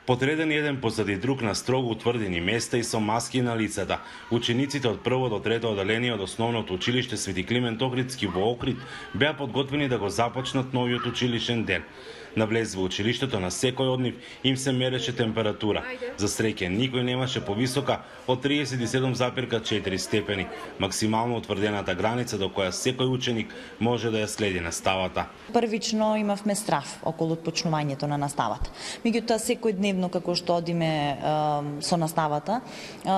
Подредени еден позади друг на строго утврдени места и со маски на лицата, учениците од прво до трето одделение од основното училиште Свети Климент Охридски во Охрид беа подготвени да го започнат новиот училишен ден. На влез во училиштето на секој од нив им се мереше температура. За среќа никој немаше повисока од 37,4 степени, максимално утврдената граница до која секој ученик може да ја следи наставата. Првично имавме страв околу почнувањето на наставата. Меѓутоа секојдневно како што одиме со наставата,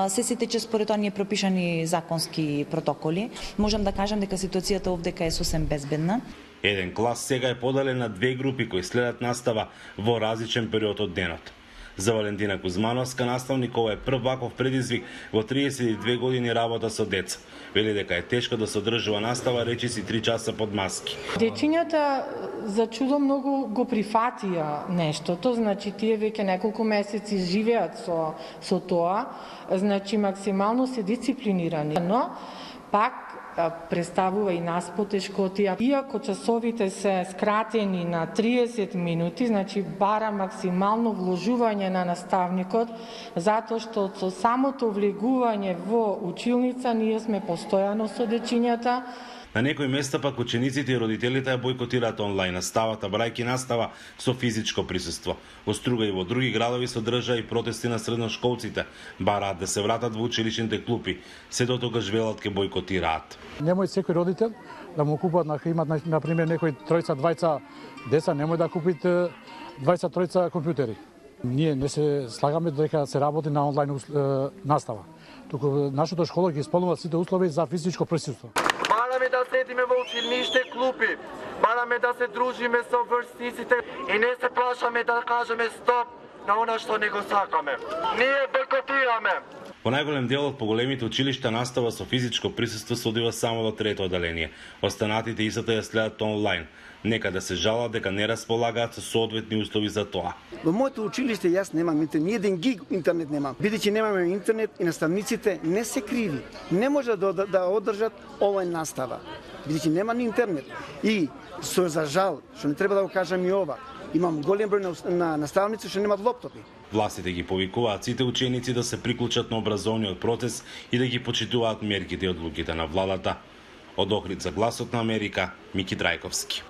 се сите че според оние пропишани законски протоколи, можам да кажам дека ситуацијата овдека е сосем безбедна. Еден клас сега е поделен на две групи кои следат настава во различен период од денот. За Валентина Кузмановска, наставник, ова е прв ваков предизвик во 32 години работа со деца. Вели дека е тешко да се одржува настава, речиси 3 часа под маски. Дечињата за чудо многу го прифатија нештото, значи тие веќе неколку месеци живеат со тоа, значи максимално се дисциплинирани, но пак представува и нас потешкотија. Иако часовите се скратени на 30 минути, значи бара максимално вложување на наставникот, затоа што со самото влегување во училница ние сме постојано со дечињата. На некои места пак учениците и родителите ја бојкотираат онлайн наставата, брајки настава со физичко присуство. Во Струга и во други градови се одржаа и протести на средношколците, бараат да се вратат во училишните клупи, се до тогаш велат ке бојкотираат. Немој секој родител да му купат, имат на пример некои тројца, двајца деца, немој да купит 20-тројца компјутери. Ние не се слагаме дека се работи на онлайн настава. Туку нашата школа ги исполнува сите услови за физичко присуство. Бараме да седиме во училиште клупи, бараме да се дружиме со врсниците и не се плашаме да кажеме стоп на она што не го сакаме. Ние бойкотираме. Во најголем дел од поголемите училишта настава со физичко присуство се одива само до трето одделение. Останатите истата ја следат онлайн. Некаде се жалат дека не располагаат со соодветни услови за тоа. Во моето училиште јас немам интернет, ни еден гиг интернет немам. Бидејќи немаме интернет и наставниците не се криви. Не може да одржат онлайн настава, бидејќи нема ни интернет. И со за жал, што не треба да го кажам и ова, имам голем број на наставници што немаат лаптопи. Властите ги повикуваат сите ученици да се приклучат на образовниот процес и да ги почитуваат мерките и одлуките на владата. Од Охрид за Гласот на Америка, Мики Трајковски.